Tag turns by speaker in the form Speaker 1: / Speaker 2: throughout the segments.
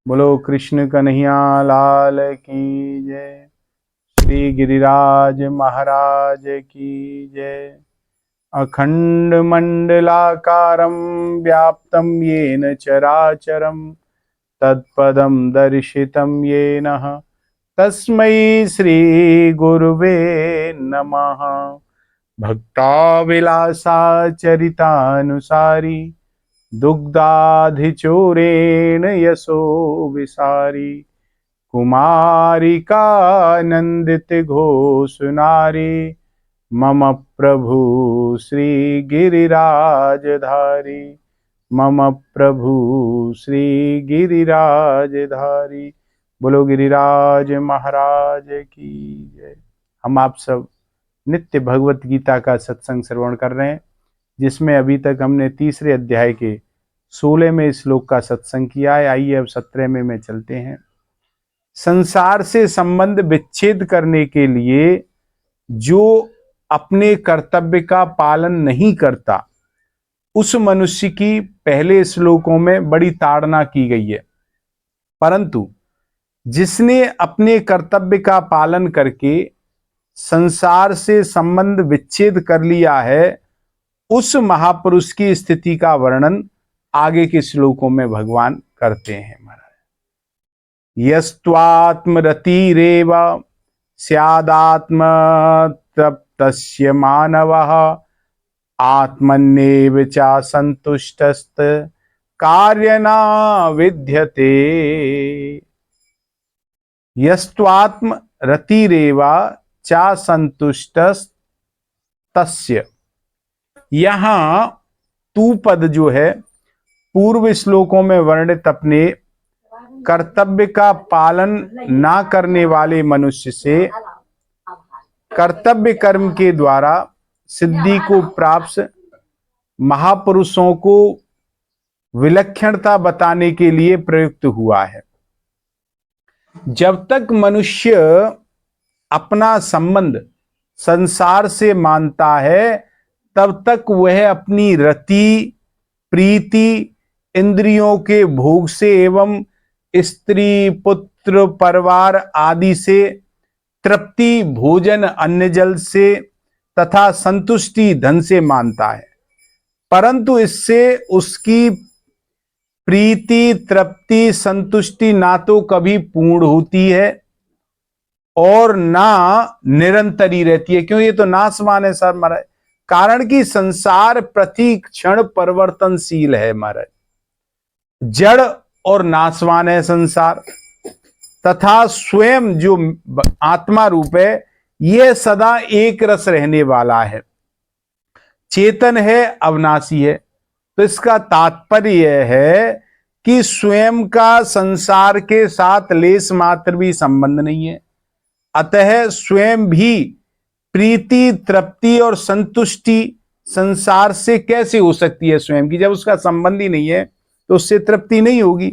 Speaker 1: बोलो कृष्ण कन्हैया लाल की जय। श्री गिरिराज महाराज की जय। अखंड मंडलाकारं व्याप्तं येन चराचरं तत्पदं दर्शितं येन तस्मै श्री गुरुवे नमः। भक्ताविलासाचरितानुसारी दुग्धाधिचूरेण यशो विसारी कुमारिकानंदित घोषनारी मम प्रभु श्री गिरिराजधारी मम प्रभु श्री गिरिराजधारी। बोलो गिरिराज महाराज की जय। हम आप सब नित्य भगवत गीता का सत्संग श्रवण कर रहे हैं, जिसमें अभी तक हमने तीसरे अध्याय के 16वें श्लोक का सत्संग किया है। आइए अब 17वें में चलते हैं। संसार से संबंध विच्छेद करने के लिए जो अपने कर्तव्य का पालन नहीं करता, उस मनुष्य की पहले श्लोकों में बड़ी ताड़ना की गई है। परंतु जिसने अपने कर्तव्य का पालन करके संसार से संबंध विच्छेद कर लिया है, उस महापुरुष की स्थिति का वर्णन आगे के श्लोकों में भगवान करते हैं। महाराज, यस्त्वात्मरतिरेव स्यादात्म तप्तस्य मानवः आत्मन्येव च संतुष्टस्त कार्यना विद्यते। यस्त्वात्म रतिरेव च संतुष्टस्तस्य, यहां तू पद जो है पूर्व श्लोकों में वर्णित अपने कर्तव्य का पालन ना करने वाले मनुष्य से कर्तव्य कर्म के द्वारा सिद्धि को प्राप्त महापुरुषों को विलक्षणता बताने के लिए प्रयुक्त हुआ है। जब तक मनुष्य अपना संबंध संसार से मानता है, तब तक वह अपनी रति, प्रीति, इंद्रियों के भोग से एवं स्त्री, पुत्र, परिवार आदि से तृप्ति, भोजन, अन्न जल से तथा संतुष्टि धन से मानता है। परंतु इससे उसकी प्रीति, तृप्ति, संतुष्टि ना तो कभी पूर्ण होती है और ना निरंतरी रहती है। क्यों? ये तो नाशवान है सर महाराज। कारण कि संसार प्रति क्षण परिवर्तनशील है महाराज, जड़ और नाशवान है संसार, तथा स्वयं जो आत्मा रूप है यह सदा एक रस रहने वाला है, चेतन है, अविनाशी है। तो इसका तात्पर्य यह है कि स्वयं का संसार के साथ लेस मात्र भी संबंध नहीं है। अतः स्वयं भी प्रीति, तृप्ति और संतुष्टि संसार से कैसे हो सकती है स्वयं की? जब उसका संबंध ही नहीं है तो उससे तृप्ति नहीं होगी।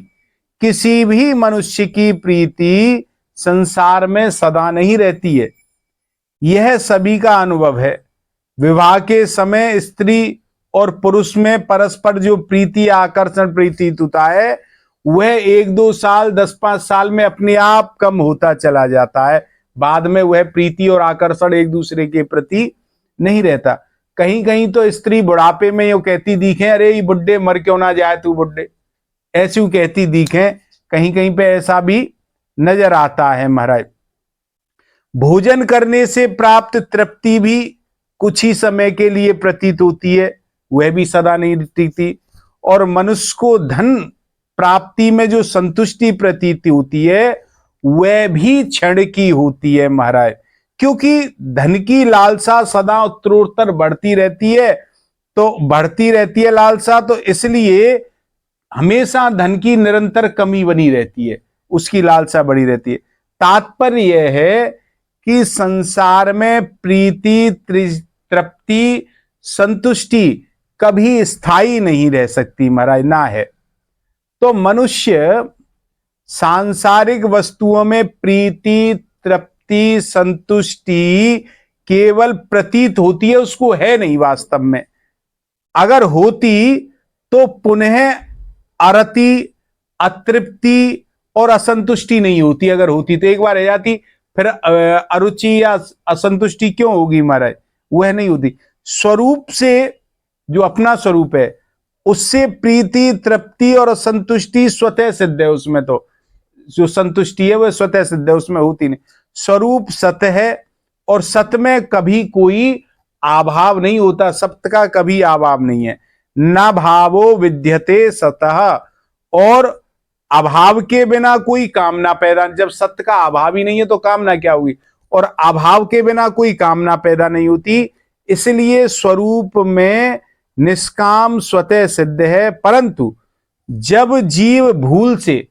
Speaker 1: किसी भी मनुष्य की प्रीति संसार में सदा नहीं रहती है, यह सभी का अनुभव है। विवाह के समय स्त्री और पुरुष में परस्पर जो प्रीति, आकर्षण प्रतीत होता है, वह 1-2 साल, 10-5 साल में अपने आप कम होता चला जाता है। बाद में वह प्रीति और आकर्षण एक दूसरे के प्रति नहीं रहता। कहीं कहीं तो स्त्री बुढ़ापे में यूं कहती दिखे, अरे ये बुढ़े मर क्यों ना जाए तू बुढ़े, ऐसी कहती दिखे। कहीं कहीं पे ऐसा भी नजर आता है महाराज। भोजन करने से प्राप्त तृप्ति भी कुछ ही समय के लिए प्रतीत होती है, वह भी सदा नहीं टिकती। और मनुष्य को धन प्राप्ति में जो संतुष्टि प्रतीत होती है, वह भी क्षण की होती है महाराज। क्योंकि धन की लालसा सदा उत्तरोत्तर बढ़ती रहती है, तो बढ़ती रहती है लालसा, तो इसलिए हमेशा धन की निरंतर कमी बनी रहती है, उसकी लालसा बढ़ी रहती है। तात्पर्य यह है कि संसार में प्रीति, तृप्ति, संतुष्टि कभी स्थायी नहीं रह सकती महाराज, ना है। तो मनुष्य सांसारिक वस्तुओं में प्रीति, तृप्ति, संतुष्टि केवल प्रतीत होती है, उसको है नहीं वास्तव में। अगर होती तो पुनः अरति, अतृप्ति और असंतुष्टि नहीं होती, अगर होती तो एक बार रह जाती, फिर अरुचि या असंतुष्टि क्यों होगी महाराज, वह नहीं होती। स्वरूप से, जो अपना स्वरूप है, उससे प्रीति, तृप्ति और असंतुष्टि स्वतः सिद्ध है। उसमें तो जो संतुष्टि है वह स्वतः सिद्ध है, उसमें होती नहीं। स्वरूप सत्य है और सत्य में कभी कोई अभाव नहीं होता, सत्य का कभी अभाव नहीं है। न भावो विद्यते सतः, और अभाव के बिना कोई कामना पैदा, जब सत्य का अभाव ही नहीं है तो कामना क्या होगी, और अभाव के बिना कोई कामना पैदा नहीं होती। इसलिए स्वरूप में निष्काम स्वतः सिद्ध है, परंतु जब जीव भूल से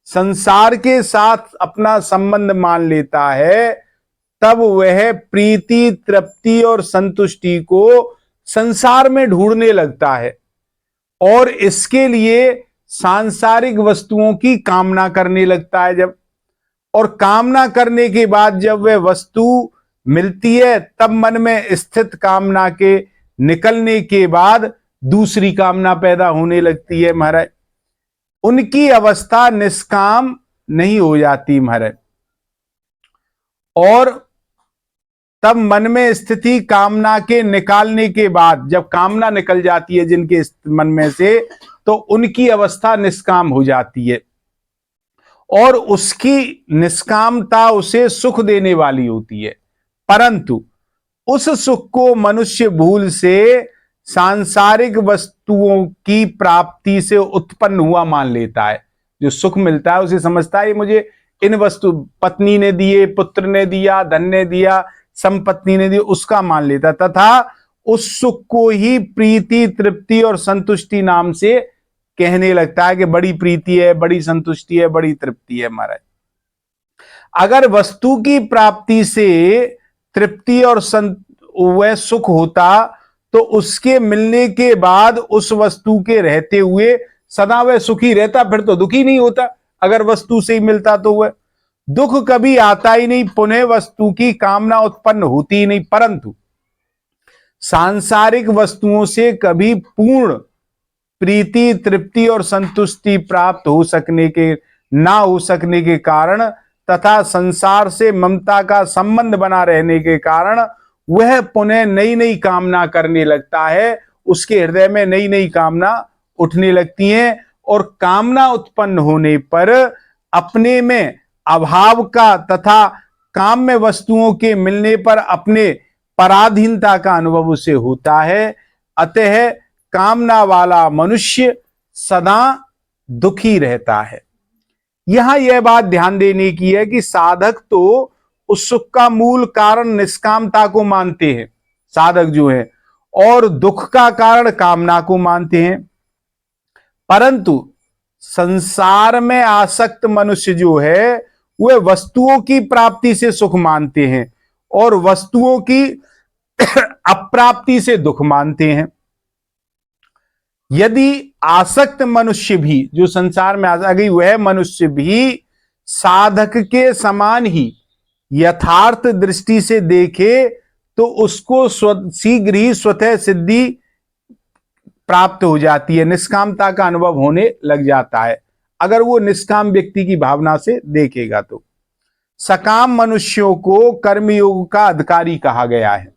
Speaker 1: संसार के साथ अपना संबंध मान लेता है, तब वह प्रीति, तृप्ति और संतुष्टि को संसार में ढूंढने लगता है और इसके लिए सांसारिक वस्तुओं की कामना करने लगता है। जब, और कामना करने के बाद जब वह वस्तु मिलती है, तब मन में स्थित कामना के निकलने के बाद दूसरी कामना पैदा होने लगती है महाराज। उनकी अवस्था निष्काम नहीं हो जाती महाराज, और तब मन में स्थिति कामना के निकालने के बाद, जब कामना निकल जाती है जिनके मन में से, तो उनकी अवस्था निष्काम हो जाती है और उसकी निष्कामता उसे सुख देने वाली होती है। परंतु उस सुख को मनुष्य भूल से सांसारिक वस्तुओं की प्राप्ति से उत्पन्न हुआ मान लेता है। जो सुख मिलता है उसे समझता है मुझे इन वस्तु, पत्नी ने दिए, पुत्र ने दिया, धन ने दिया, संपत्ति ने दी, उसका मान लेता, तथा उस सुख को ही प्रीति, तृप्ति और संतुष्टि नाम से कहने लगता है कि बड़ी प्रीति है, बड़ी संतुष्टि है, बड़ी तृप्ति है महाराज। अगर वस्तु की प्राप्ति से तृप्ति और वह सुख होता तो उसके मिलने के बाद उस वस्तु के रहते हुए सदा वह सुखी रहता, फिर तो दुखी नहीं होता। अगर वस्तु से ही मिलता तो वह दुख कभी आता ही नहीं, पुनः वस्तु की कामना उत्पन्न होती ही नहीं। परंतु सांसारिक वस्तुओं से कभी पूर्ण प्रीति, तृप्ति और संतुष्टि प्राप्त हो सकने के ना हो सकने के कारण तथा संसार से ममता का संबंध बना रहने के कारण वह पुनः नई नई कामना करने लगता है। उसके हृदय में नई नई कामना उठने लगती हैं और कामना उत्पन्न होने पर अपने में अभाव का तथा काम्य वस्तुओं के मिलने पर अपने पराधीनता का अनुभव उसे होता है। अतः कामना वाला मनुष्य सदा दुखी रहता है। यहां यह बात ध्यान देने की है कि साधक तो उस सुख का मूल कारण निष्कामता को मानते हैं, साधक जो है, और दुख का कारण कामना को मानते हैं। परंतु संसार में आसक्त मनुष्य जो है वह वस्तुओं की प्राप्ति से सुख मानते हैं और वस्तुओं की अप्राप्ति से दुख मानते हैं। यदि आसक्त मनुष्य भी, जो संसार में आ गई, वह मनुष्य भी साधक के समान ही यथार्थ दृष्टि से देखे तो उसको शीघ्र ही स्वतः सिद्धि प्राप्त हो जाती है, निष्कामता का अनुभव होने लग जाता है अगर वो निष्काम व्यक्ति की भावना से देखेगा तो। सकाम मनुष्यों को कर्मयोग का अधिकारी कहा गया है।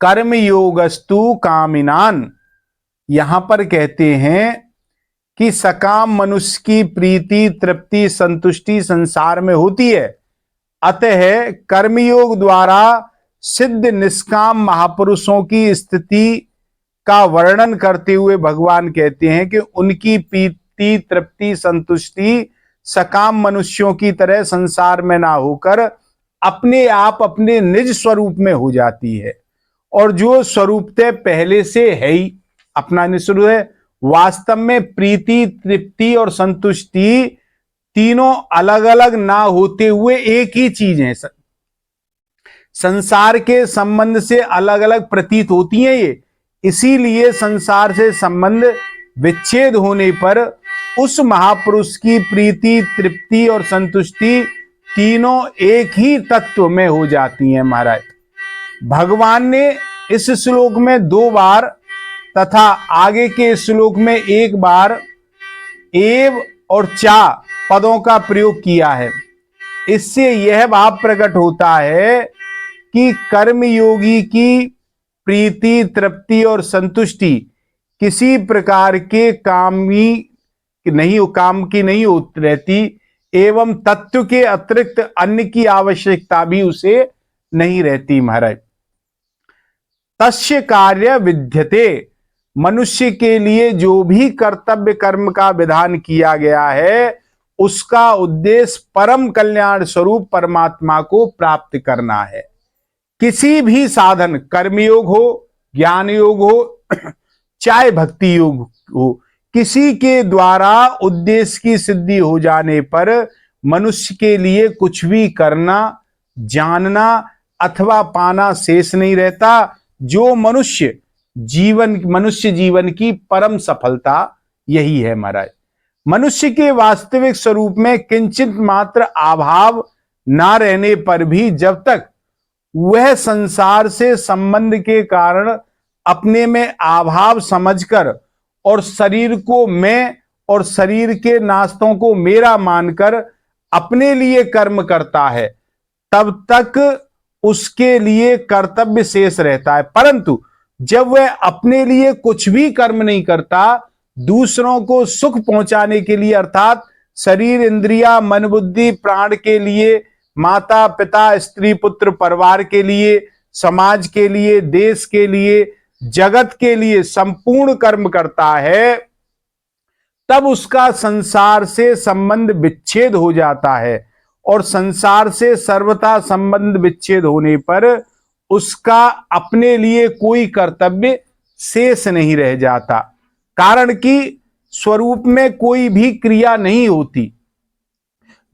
Speaker 1: कर्मयोगस्तु कामिनान, यहां पर कहते हैं कि सकाम मनुष्य की प्रीति, तृप्ति, संतुष्टि संसार में होती है। अतः कर्मयोग द्वारा सिद्ध निष्काम महापुरुषों की स्थिति का वर्णन करते हुए भगवान कहते हैं कि उनकी प्रीति, तृप्ति, संतुष्टि सकाम मनुष्यों की तरह संसार में ना होकर अपने आप अपने निज स्वरूप में हो जाती है। और जो स्वरूपतः पहले से है ही अपना निज स्वरूप है, वास्तव में प्रीति, तृप्ति और संतुष्टि तीनों अलग अलग ना होते हुए एक ही चीज है। संसार के संबंध से अलग अलग प्रतीत होती हैं ये, इसीलिए संसार से संबंध विच्छेद होने पर उस महापुरुष की प्रीति, तृप्ति और संतुष्टि तीनों एक ही तत्व में हो जाती हैं महाराज। भगवान ने इस श्लोक में 2 बार तथा आगे के श्लोक में 1 बार एव और चा पदों का प्रयोग किया है। इससे यह भाव प्रकट होता है कि कर्मयोगी की प्रीति, तृप्ति और संतुष्टि किसी प्रकार के काम की नहीं होती रहती, एवं तत्व के अतिरिक्त अन्य की आवश्यकता भी उसे नहीं रहती महाराज। तस्य कार्य विद्यते, मनुष्य के लिए जो भी कर्तव्य कर्म का विधान किया गया है उसका उद्देश्य परम कल्याण स्वरूप परमात्मा को प्राप्त करना है। किसी भी साधन, कर्मयोग हो, ज्ञान योग हो, चाहे भक्ति योग हो, किसी के द्वारा उद्देश्य की सिद्धि हो जाने पर मनुष्य के लिए कुछ भी करना, जानना अथवा पाना शेष नहीं रहता। जो मनुष्य जीवन की परम सफलता यही है महाराज। मनुष्य के वास्तविक स्वरूप में किंचित मात्र अभाव ना रहने पर भी जब तक वह संसार से संबंध के कारण अपने में अभाव समझकर और शरीर को मैं और शरीर के नास्तों को मेरा मानकर अपने लिए कर्म करता है, तब तक उसके लिए कर्तव्य शेष रहता है। परंतु जब वह अपने लिए कुछ भी कर्म नहीं करता, दूसरों को सुख पहुंचाने के लिए अर्थात शरीर, इंद्रिया, मन, बुद्धि, प्राण के लिए, माता पिता, स्त्री, पुत्र, परिवार के लिए, समाज के लिए, देश के लिए, जगत के लिए संपूर्ण कर्म करता है, तब उसका संसार से संबंध विच्छेद हो जाता है। और संसार से सर्वथा संबंध विच्छेद होने पर उसका अपने लिए कोई कर्तव्य शेष नहीं रह जाता, कारण कि स्वरूप में कोई भी क्रिया नहीं होती।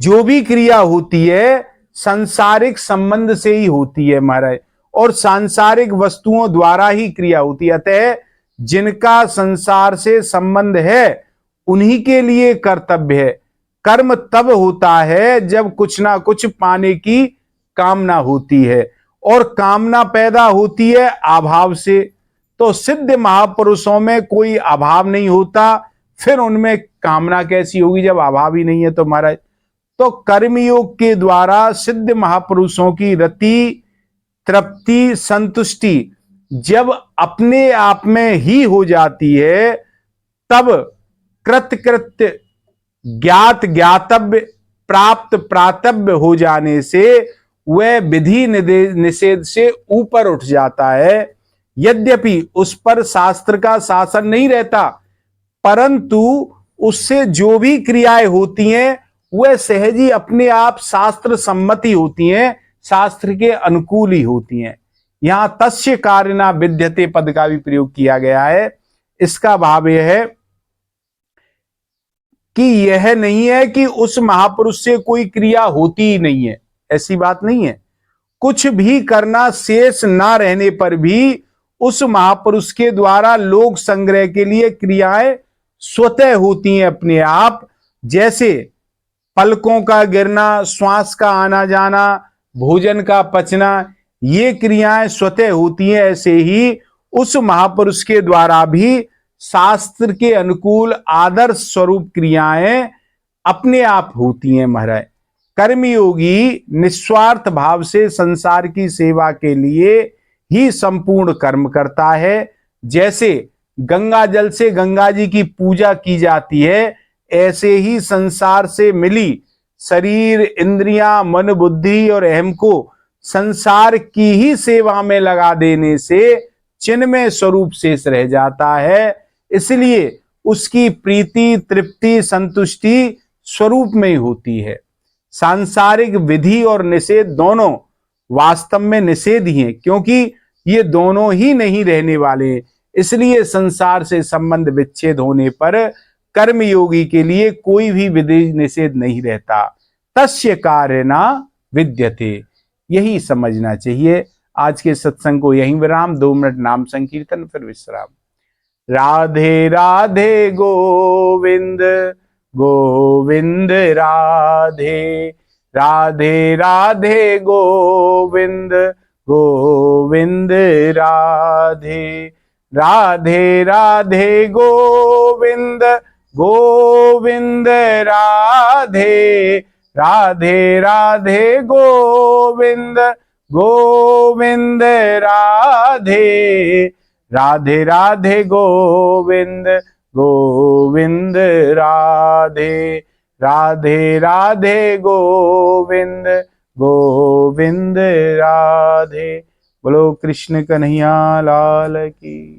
Speaker 1: जो भी क्रिया होती है सांसारिक संबंध से ही होती है महाराज, और सांसारिक वस्तुओं द्वारा ही क्रिया होती है। अतः जिनका संसार से संबंध है उन्हीं के लिए कर्तव्य है। कर्म तब होता है जब कुछ ना कुछ पाने की कामना होती है, और कामना पैदा होती है अभाव से। तो सिद्ध महापुरुषों में कोई अभाव नहीं होता, फिर उनमें कामना कैसी होगी जब अभाव ही नहीं है। तो महाराज, तो कर्मयोग के द्वारा सिद्ध महापुरुषों की रति, तृप्ति, संतुष्टि जब अपने आप में ही हो जाती है, तब कृत्य, ज्ञात, ज्ञातव्य, प्राप्त, प्रातव्य हो जाने से वह विधि निषेध से ऊपर उठ जाता है। यद्यपि उस पर शास्त्र का शासन नहीं रहता, परंतु उससे जो भी क्रियाएं होती हैं वह सहज ही अपने आप शास्त्र सम्मति होती हैं, शास्त्र के अनुकूल ही होती हैं। यहां तस्य कारिणा विद्यते पद का भी प्रयोग किया गया है। इसका भाव यह है कि यह नहीं है कि उस महापुरुष से कोई क्रिया होती ही नहीं है, ऐसी बात नहीं है। कुछ भी करना शेष ना रहने पर भी उस महापुरुष के द्वारा लोक संग्रह के लिए क्रियाएं स्वतः होती हैं अपने आप। जैसे पलकों का गिरना, श्वास का आना जाना, भोजन का पचना, ये क्रियाएं स्वतः होती हैं, ऐसे ही उस महापुरुष के द्वारा भी शास्त्र के अनुकूल आदर्श स्वरूप क्रियाएं अपने आप होती हैं महाराज। कर्मयोगी निस्वार्थ भाव से संसार की सेवा के लिए ही संपूर्ण कर्म करता है। जैसे गंगा जल से गंगा जी की पूजा की जाती है, ऐसे ही संसार से मिली शरीर, इंद्रियां, मन, बुद्धि और अहम को संसार की ही सेवा में लगा देने से चिन्मय स्वरूप शेष रह जाता है। इसलिए उसकी प्रीति, तृप्ति, संतुष्टि स्वरूप में ही होती है। सांसारिक विधि और निषेध दोनों वास्तव में निषेध ही हैं, क्योंकि ये दोनों ही नहीं रहने वाले। इसलिए संसार से संबंध विच्छेद होने पर कर्मयोगी के लिए कोई भी विधि निषेध नहीं रहता। तस्य कारिणा विद्यते, यही समझना चाहिए। आज के सत्संग को यहीं विराम। 2 मिनट नाम संकीर्तन, फिर विश्राम। राधे राधे गोविंद गोविंद राधे, राधे राधे गोविंद गोविंद राधे, राधे राधे गोविंद गोविंद राधे। राधे राधे राधे गोविंद गोविंद राधे राधे राधे गोविंद गोविंद राधे राधे राधे गोविंद गोविंद राधे। बोलो कृष्ण कन्हैया लाल की।